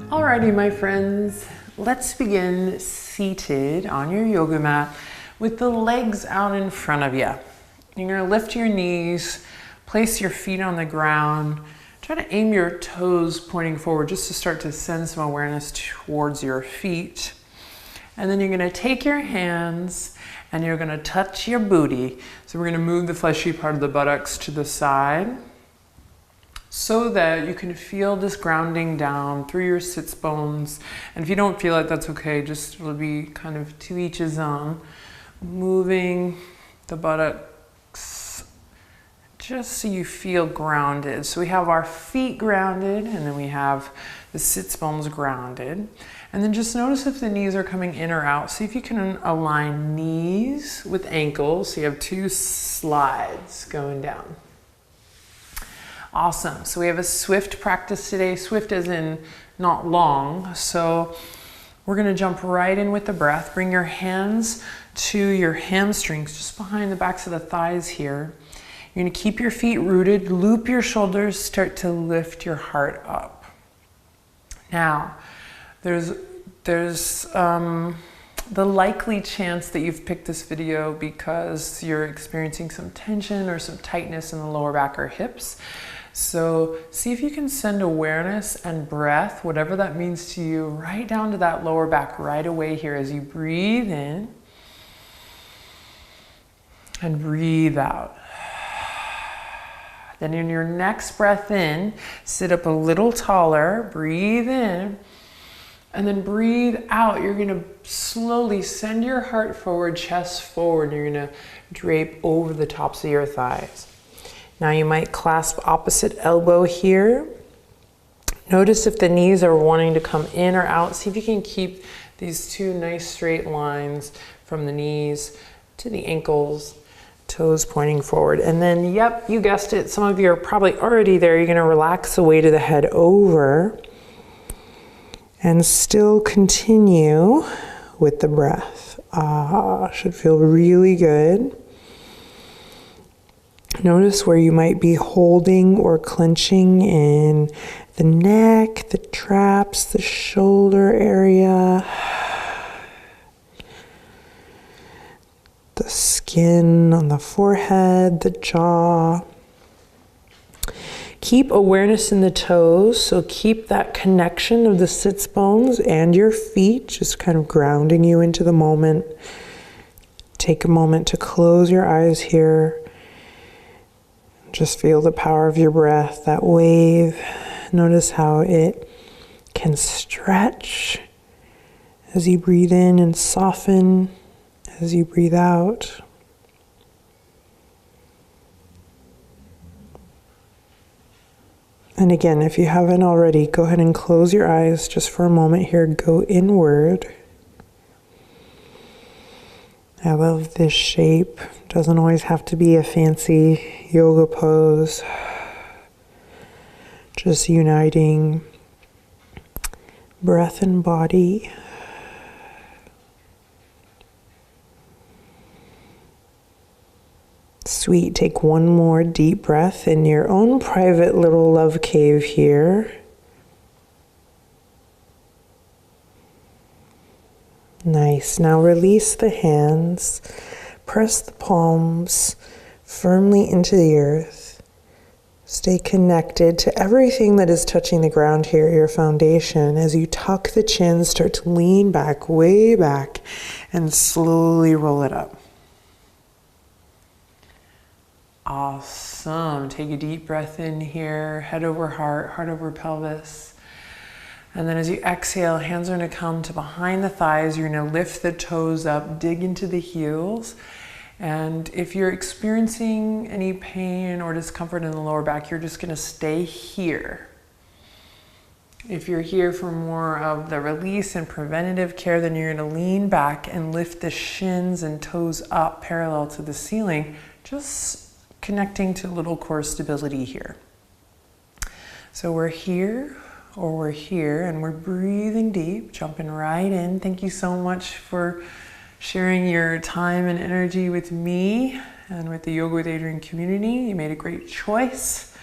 Alrighty, my friends, let's begin seated on your yoga mat with the legs out in front of you. You're going to lift your knees, place your feet on the ground, try to aim your toes pointing forward just to start to send some awareness towards your feet. And then you're going to take your hands and you're going to touch your booty. So we're going to move the fleshy part of the buttocks to the side so that you can feel this grounding down through your sits bones. And if you don't feel it, that's okay. Just it'll be kind of to each his own. Moving the buttocks just so you feel grounded. So we have our feet grounded and then we have the sits bones grounded. And then just notice if the knees are coming in or out. See if you can align knees with ankles. So you have two slides going down. Awesome. So we have a swift practice today. Swift as in not long. So we're going to jump right in with the breath. Bring your hands to your hamstrings, just behind the backs of the thighs here. You're going to keep your feet rooted, loop your shoulders, start to lift your heart up. Now, there's the likely chance that you've picked this video because you're experiencing some tension or some tightness in the lower back or hips. So see if you can send awareness and breath, whatever that means to you, right down to that lower back right away here as you breathe in and breathe out. Then in your next breath in, sit up a little taller, breathe in, and then breathe out. You're gonna slowly send your heart forward, chest forward. You're gonna drape over the tops of your thighs. Now you might clasp opposite elbow here. Notice if the knees are wanting to come in or out. See if you can keep these two nice straight lines from the knees to the ankles, toes pointing forward. And then, yep, you guessed it. Some of you are probably already there. You're gonna relax the weight of the head over and still continue with the breath. Should feel really good. Notice where you might be holding or clenching in the neck, the traps, the shoulder area, the skin on the forehead, the jaw. Keep awareness in the toes, so keep that connection of the sits bones and your feet, just kind of grounding you into the moment. Take a moment to close your eyes here. Just feel the power of your breath, that wave. Notice how it can stretch as you breathe in and soften as you breathe out. And again, if you haven't already, go ahead and close your eyes just for a moment here. Go inward. I love this shape. Doesn't always have to be a fancy yoga pose. Just uniting breath and body. Sweet. Take one more deep breath in your own private little love cave here. Nice. Now release the hands. Press the palms firmly into the earth. Stay connected to everything that is touching the ground here, your foundation. As you tuck the chin, start to lean back, way back, and slowly roll it up. Awesome. Take a deep breath in here, head over heart, heart over pelvis. And then as you exhale, hands are going to come to behind the thighs. You're going to lift the toes up, dig into the heels. And if you're experiencing any pain or discomfort in the lower back, you're just going to stay here. If you're here for more of the release and preventative care, then you're going to lean back and lift the shins and toes up parallel to the ceiling, just connecting to a little core stability here. So we're here. Or we're here and we're breathing deep, jumping right in. Thank you so much for sharing your time and energy with me and with the Yoga with Adriene community. You made a great choice.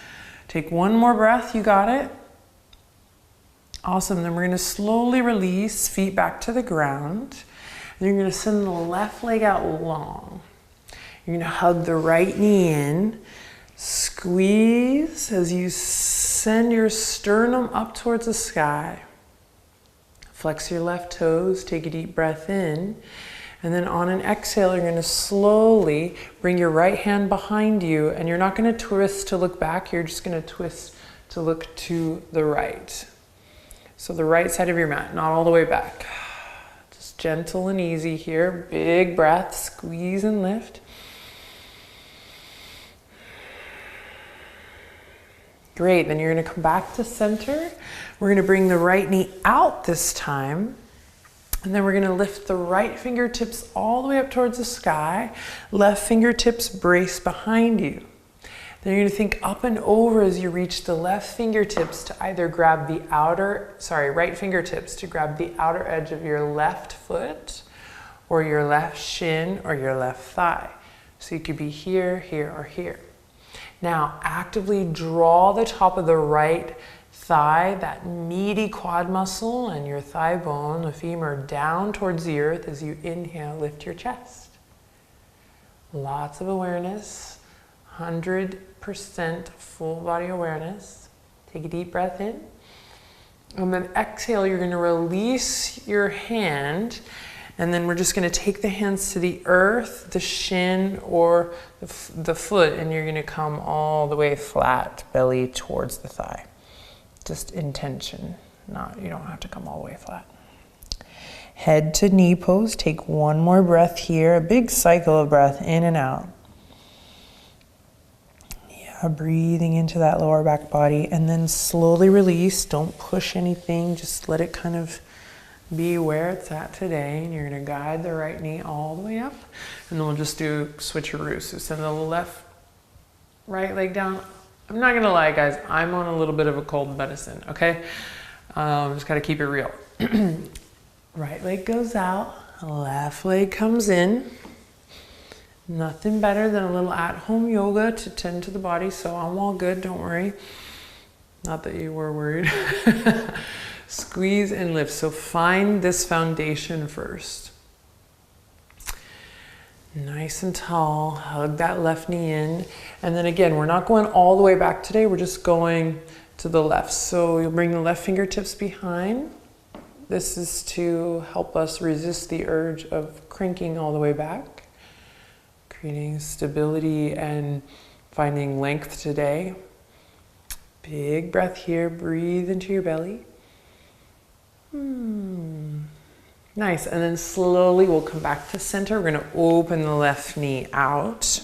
Take one more breath, you got it. Awesome. Then we're going to slowly release, feet back to the ground. And you're going to send the left leg out long. You're going to hug the right knee in. Squeeze as you send your sternum up towards the sky. Flex your left toes, take a deep breath in. And then on an exhale, you're going to slowly bring your right hand behind you, and you're not going to twist to look back, you're just going to twist to look to the right. So the right side of your mat, not all the way back. Just gentle and easy here. Big breath, squeeze and lift. Great, then you're going to come back to center. We're going to bring the right knee out this time. And then we're going to lift the right fingertips all the way up towards the sky. Left fingertips brace behind you. Then you're going to think up and over as you reach the left fingertips to either grab the right fingertips to grab the outer edge of your left foot, or your left shin, or your left thigh. So you could be here, here, or here. Now actively draw the top of the right thigh, that meaty quad muscle and your thigh bone, the femur, down towards the earth as you inhale, lift your chest. Lots of awareness, 100% full body awareness. Take a deep breath in. And then exhale, you're going to release your hand, and then we're just going to take the hands to the earth, the shin, or the foot, and you're going to come all the way flat, belly towards the thigh. Just intention, you don't have to come all the way flat. Head to knee pose, take one more breath here, a big cycle of breath in and out. Yeah, breathing into that lower back body, and then slowly release, don't push anything, just let it kind of be where it's at today. And you're gonna guide the right knee all the way up, and then we'll just do switcheroo. So send the right leg down. I'm not gonna lie, guys, I'm on a little bit of a cold medicine, okay? Just gotta keep it real. Right leg goes out, left leg comes in. Nothing better than a little at-home yoga to tend to the body, so I'm all good, don't worry. Not that you were worried. Squeeze and lift, so find this foundation first. Nice and tall, hug that left knee in. And then again, we're not going all the way back today, we're just going to the left. So you'll bring the left fingertips behind. This is to help us resist the urge of cranking all the way back, creating stability and finding length today. Big breath here, breathe into your belly. Nice, and then slowly we'll come back to center. We're going to open the left knee out.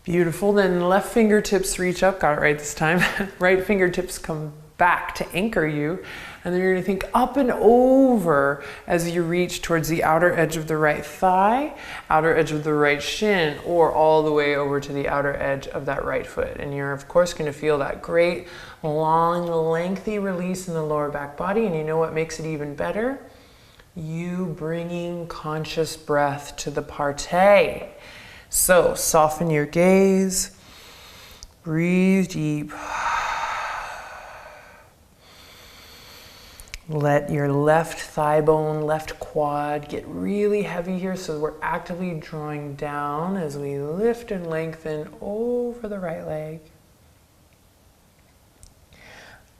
Beautiful, then left fingertips reach up, got it right this time. Right fingertips come back to anchor you. And then you're going to think up and over as you reach towards the outer edge of the right thigh, outer edge of the right shin, or all the way over to the outer edge of that right foot. And you're of course going to feel that great long, lengthy release in the lower back body. And you know what makes it even better? You bringing conscious breath to the party. So soften your gaze, breathe deep. Let your left thigh bone, left quad get really heavy here, so we're actively drawing down as we lift and lengthen over the right leg.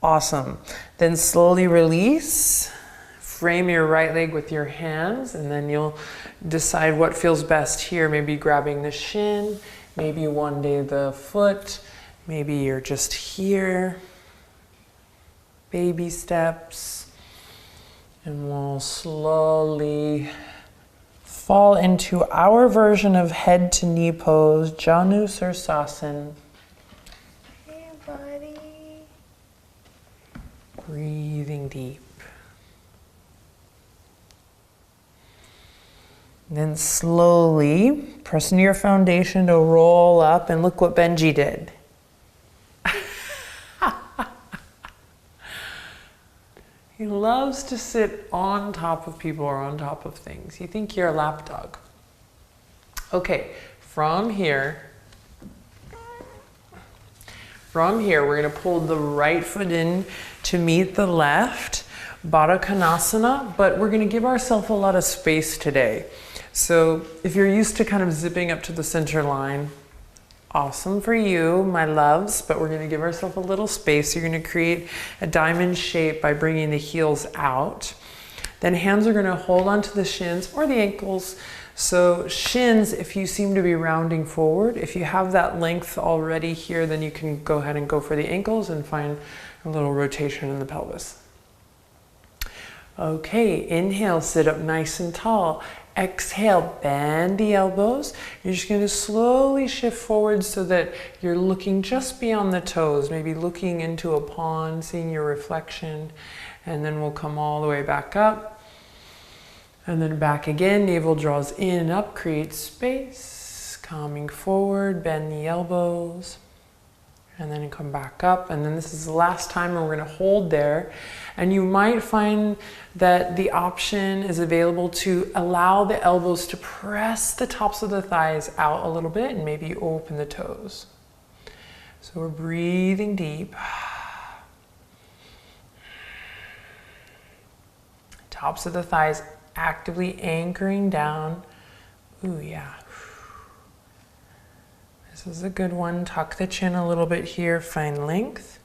Awesome. Then slowly release. Frame your right leg with your hands, and then you'll decide what feels best here. Maybe grabbing the shin, maybe one day the foot, maybe you're just here. Baby steps. And we'll slowly fall into our version of head to knee pose, Janu Sirsasana. Hey, buddy. Breathing deep. And then slowly press into your foundation to roll up, and look what Benji did. He loves to sit on top of people or on top of things. You think you're a lap dog. Okay, from here, From here, we're gonna pull the right foot in to meet the left, Baddha Konasana, but we're gonna give ourselves a lot of space today. So if you're used to kind of zipping up to the center line, awesome for you, my loves, but we're gonna give ourselves a little space. You're gonna create a diamond shape by bringing the heels out. Then hands are gonna hold onto the shins or the ankles. So shins, if you seem to be rounding forward, if you have that length already here, then you can go ahead and go for the ankles and find a little rotation in the pelvis. Okay, inhale, sit up nice and tall. Exhale, bend the elbows. You're just going to slowly shift forward so that you're looking just beyond the toes, maybe looking into a pond, seeing your reflection, and then we'll come all the way back up. And then back again, navel draws in and up, create space, coming forward, bend the elbows, and then come back up. And then this is the last time and we're gonna hold there. And you might find that the option is available to allow the elbows to press the tops of the thighs out a little bit and maybe open the toes. So we're breathing deep. Tops of the thighs actively anchoring down. Ooh, yeah. This is a good one. Tuck the chin a little bit here, find length.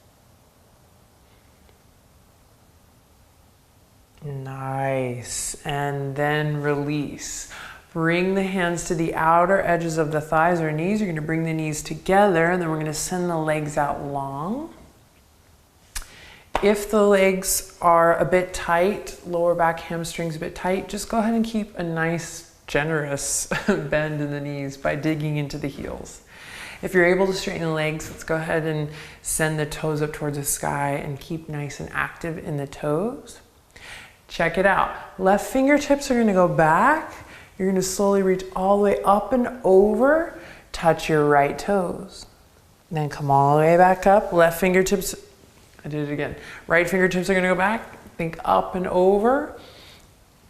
Nice. And then release. Bring the hands to the outer edges of the thighs or knees. You're going to bring the knees together and then we're going to send the legs out long. If the legs are a bit tight, lower back hamstrings a bit tight, just go ahead and keep a nice, generous bend in the knees by digging into the heels. If you're able to straighten the legs, let's go ahead and send the toes up towards the sky and keep nice and active in the toes. Check it out. Left fingertips are going to go back. You're going to slowly reach all the way up and over. Touch your right toes. Then come all the way back up. Left fingertips, I did it again. Right fingertips are going to go back. Think up and over.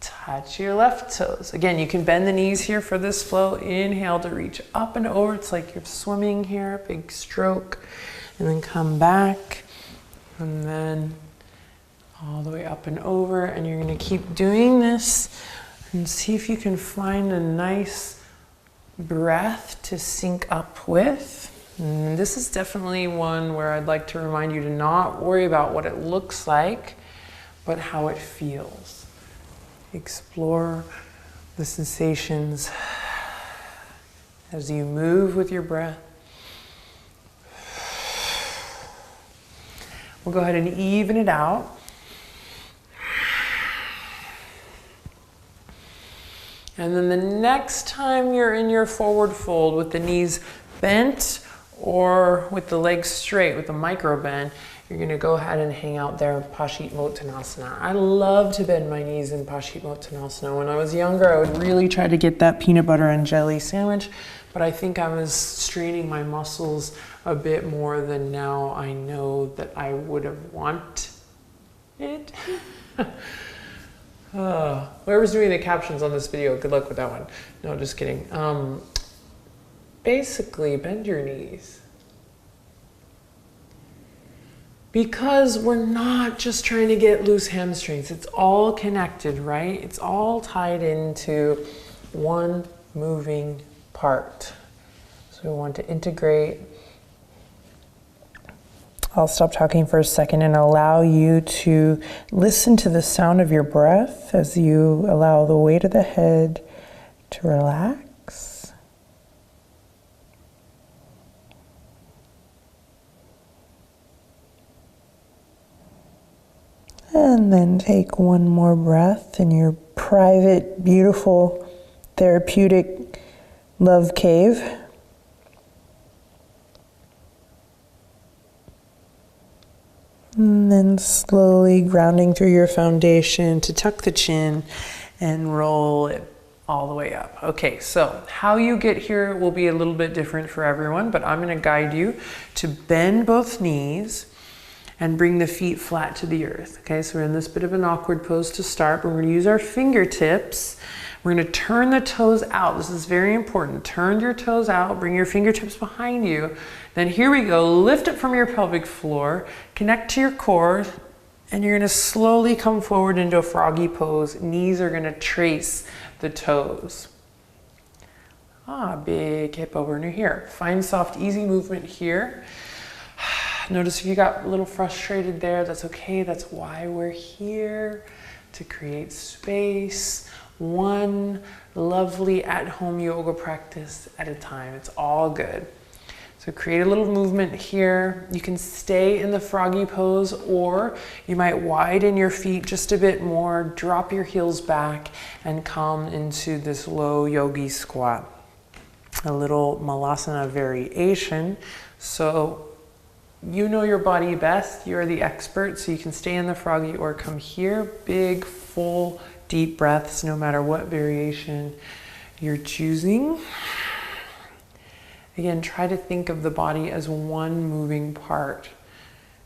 Touch your left toes. Again, you can bend the knees here for this flow. Inhale to reach up and over. It's like you're swimming here, big stroke. And then come back. And then all the way up and over. And you're going to keep doing this and see if you can find a nice breath to sync up with. And this is definitely one where I'd like to remind you to not worry about what it looks like, but how it feels. Explore the sensations as you move with your breath. We'll go ahead and even it out. And then the next time you're in your forward fold with the knees bent or with the legs straight, with the micro bend, you're going to go ahead and hang out there in Paschimottanasana. I love to bend my knees in Paschimottanasana. When I was younger, I would really try to get that peanut butter and jelly sandwich, but I think I was straining my muscles a bit more than now I know that I would have wanted it. Whoever's doing the captions on this video, good luck with that one. No, just kidding. Basically, bend your knees. Because we're not just trying to get loose hamstrings. It's all connected, right? It's all tied into one moving part. So we want to integrate. I'll stop talking for a second and allow you to listen to the sound of your breath as you allow the weight of the head to relax. And then take one more breath in your private, beautiful, therapeutic love cave. And then slowly grounding through your foundation to tuck the chin and roll it all the way up. Okay, so how you get here will be a little bit different for everyone, but I'm going to guide you to bend both knees and bring the feet flat to the earth. Okay, so we're in this bit of an awkward pose to start, but we're going to use our fingertips We're going to turn the toes out. This is very important. Turn your toes out, bring your fingertips behind you. Then here we go. Lift it from your pelvic floor, connect to your core, and you're going to slowly come forward into a froggy pose. Knees are going to trace the toes. Big hip opener here. Find soft, easy movement here. Notice if you got a little frustrated there, that's okay. That's why we're here, to create space. One lovely at-home yoga practice at a time. It's all good. So create a little movement here. You can stay in the froggy pose, or you might widen your feet just a bit more, drop your heels back, and come into this low yogi squat. A little malasana variation. So you know your body best. You're the expert, so you can stay in the froggy or come here. Big, full, deep breaths, no matter what variation you're choosing. Again, try to think of the body as one moving part.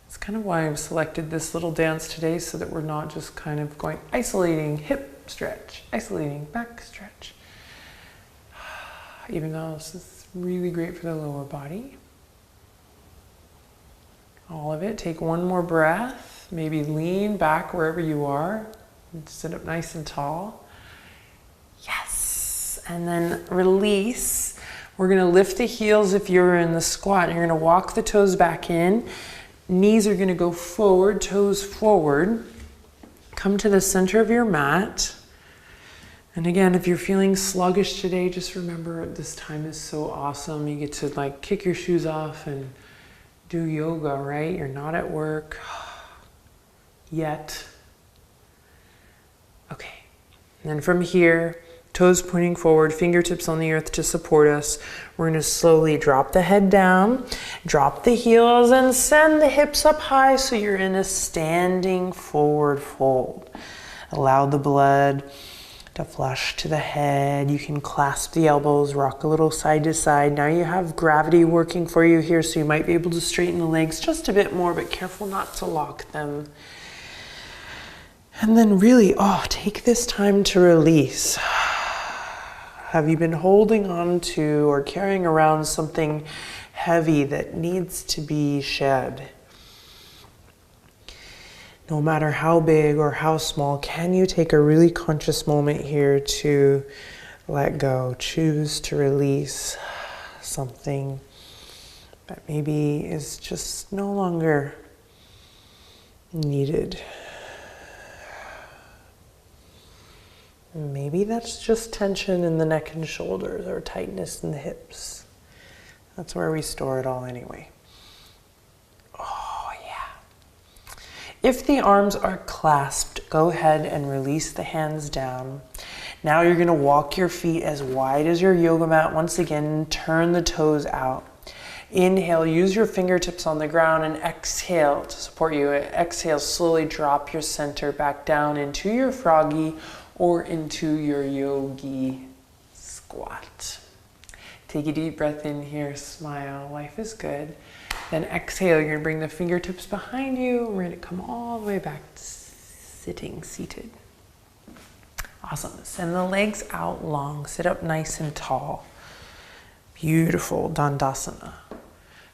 It's kind of why I've selected this little dance today, so that we're not just kind of going isolating hip stretch, isolating back stretch. Even though this is really great for the lower body. All of it. Take one more breath. Maybe lean back wherever you are. And sit up nice and tall. Yes. And then release. We're going to lift the heels if you're in the squat. And you're going to walk the toes back in. Knees are going to go forward, toes forward. Come to the center of your mat. And again, if you're feeling sluggish today, just remember this time is so awesome. You get to like kick your shoes off and do yoga, right? You're not at work yet. Okay. And then from here, toes pointing forward, fingertips on the earth to support us. We're going to slowly drop the head down, drop the heels, and send the hips up high so you're in a standing forward fold. Allow the blood to flush to the head. You can clasp the elbows, rock a little side to side. Now you have gravity working for you here, so you might be able to straighten the legs just a bit more, but careful not to lock them. And then really, take this time to release. Have you been holding on to or carrying around something heavy that needs to be shed? No matter how big or how small, can you take a really conscious moment here to let go, choose to release something that maybe is just no longer needed? Maybe that's just tension in the neck and shoulders or tightness in the hips. That's where we store it all anyway. If the arms are clasped, go ahead and release the hands down. Now you're going to walk your feet as wide as your yoga mat. Once again, turn the toes out. Inhale, use your fingertips on the ground, and exhale to support you. Exhale, slowly drop your center back down into your froggy or into your yogi squat. Take a deep breath in here, smile, life is good. Then exhale, you're going to bring the fingertips behind you. We're going to come all the way back to sitting, seated. Awesome. Send the legs out long. Sit up nice and tall. Beautiful Dandasana.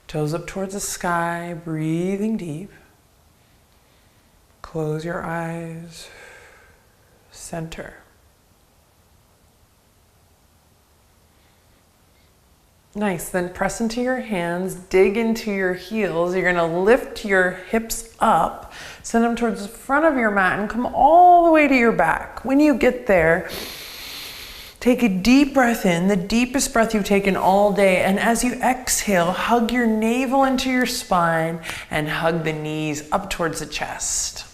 Toes up towards the sky, breathing deep. Close your eyes. Center. Nice, then press into your hands, dig into your heels. You're gonna lift your hips up, send them towards the front of your mat and come all the way to your back. When you get there, take a deep breath in, the deepest breath you've taken all day. And as you exhale, hug your navel into your spine and hug the knees up towards the chest.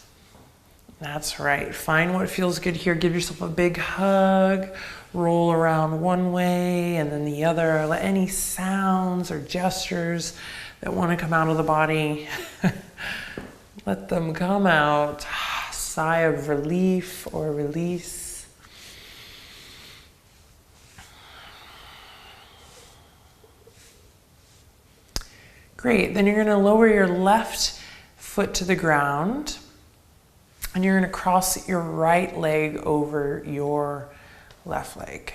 That's right, find what feels good here. Give yourself a big hug. Roll around one way and then the other. Let any sounds or gestures that want to come out of the body, let them come out. Sigh of relief or release. Great, then you're going to lower your left foot to the ground and you're going to cross your right leg over your left leg.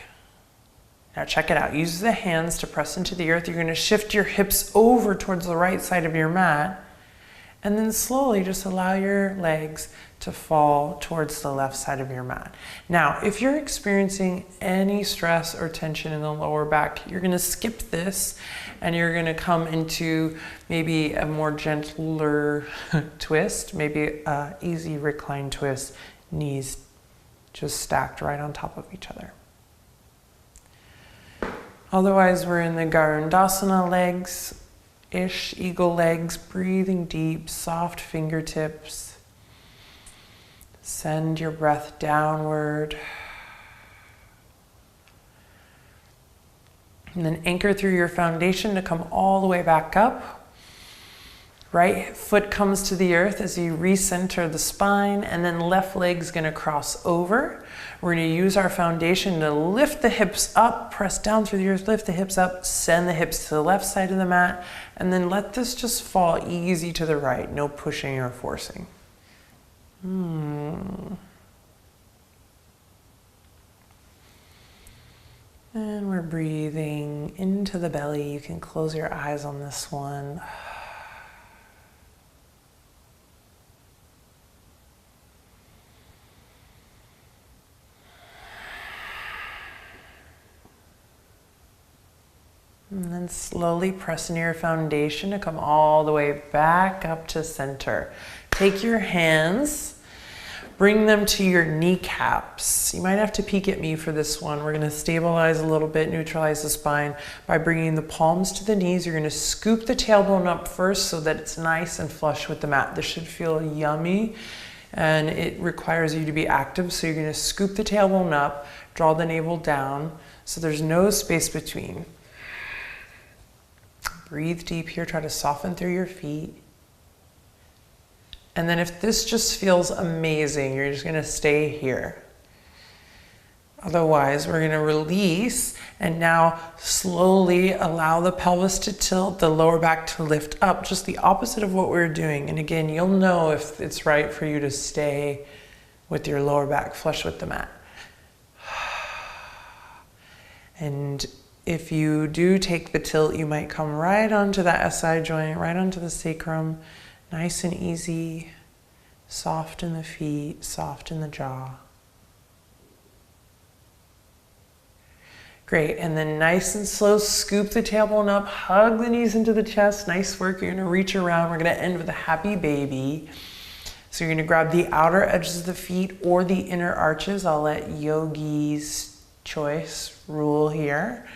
Now check it out. Use the hands to press into the earth. You're going to shift your hips over towards the right side of your mat. And then slowly just allow your legs to fall towards the left side of your mat. Now, if you're experiencing any stress or tension in the lower back, you're going to skip this and you're going to come into maybe a more gentler twist, maybe an easy recline twist, knees just stacked right on top of each other. Otherwise, we're in the Garudasana legs-ish, eagle legs, breathing deep, soft fingertips. Send your breath downward. And then anchor through your foundation to come all the way back up. Right foot comes to the earth as you recenter the spine, and then left leg's gonna cross over. We're gonna use our foundation to lift the hips up, press down through the earth, lift the hips up, send the hips to the left side of the mat, and then let this just fall easy to the right, no pushing or forcing. And we're breathing into the belly. You can close your eyes on this one. And then slowly press into your foundation to come all the way back up to center. Take your hands, bring them to your kneecaps. You might have to peek at me for this one. We're gonna stabilize a little bit, neutralize the spine by bringing the palms to the knees. You're gonna scoop the tailbone up first so that it's nice and flush with the mat. This should feel yummy and it requires you to be active. So you're gonna scoop the tailbone up, draw the navel down so there's no space between. Breathe deep here, try to soften through your feet. And then if this just feels amazing, you're just gonna stay here. Otherwise, we're gonna release and now slowly allow the pelvis to tilt, the lower back to lift up, just the opposite of what we're doing. And again, you'll know if it's right for you to stay with your lower back flush with the mat. And if you do take the tilt, you might come right onto that SI joint, right onto the sacrum, nice and easy, soft in the feet, soft in the jaw. Great, and then nice and slow, scoop the tailbone up, hug the knees into the chest, nice work. You're gonna reach around, we're gonna end with a happy baby. So you're gonna grab the outer edges of the feet or the inner arches. I'll let yogi's choice rule here.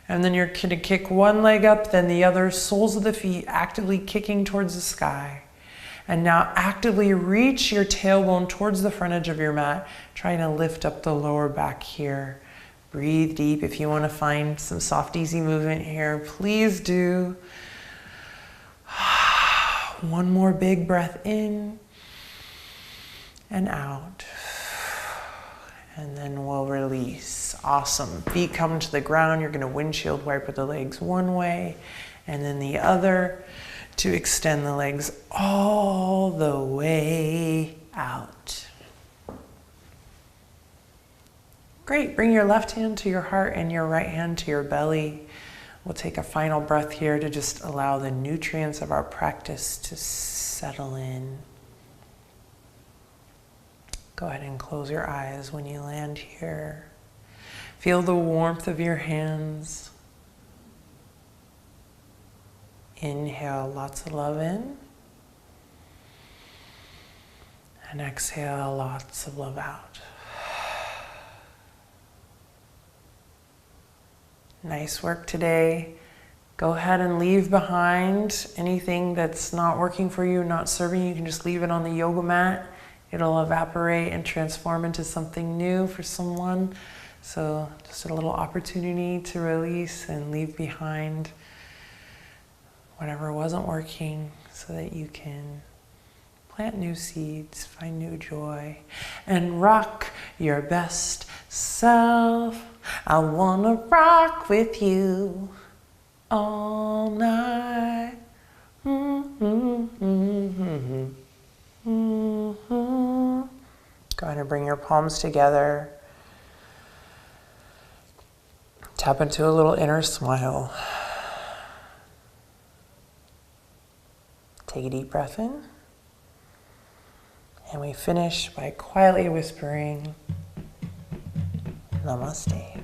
And then you're gonna kick one leg up, then the other, soles of the feet actively kicking towards the sky. And now actively reach your tailbone towards the front edge of your mat, trying to lift up the lower back here. Breathe deep. If you wanna find some soft, easy movement here, please do. One more big breath in and out. And then we'll release. Awesome. Feet come to the ground. You're gonna windshield wiper the legs one way and then the other to extend the legs all the way out. Great. Bring your left hand to your heart and your right hand to your belly. We'll take a final breath here to just allow the nutrients of our practice to settle in. Go ahead and close your eyes when you land here. Feel the warmth of your hands. Inhale lots of love in. And exhale lots of love out. Nice work today. Go ahead and leave behind anything that's not working for you, not serving you. You can just leave it on the yoga mat. It'll evaporate and transform into something new for someone. So just a little opportunity to release and leave behind whatever wasn't working so that you can plant new seeds, find new joy, and rock your best self. I wanna rock with you all night. Go ahead and bring your palms together. tap into a little inner smile. Take a deep breath in. And we finish by quietly whispering, Namaste.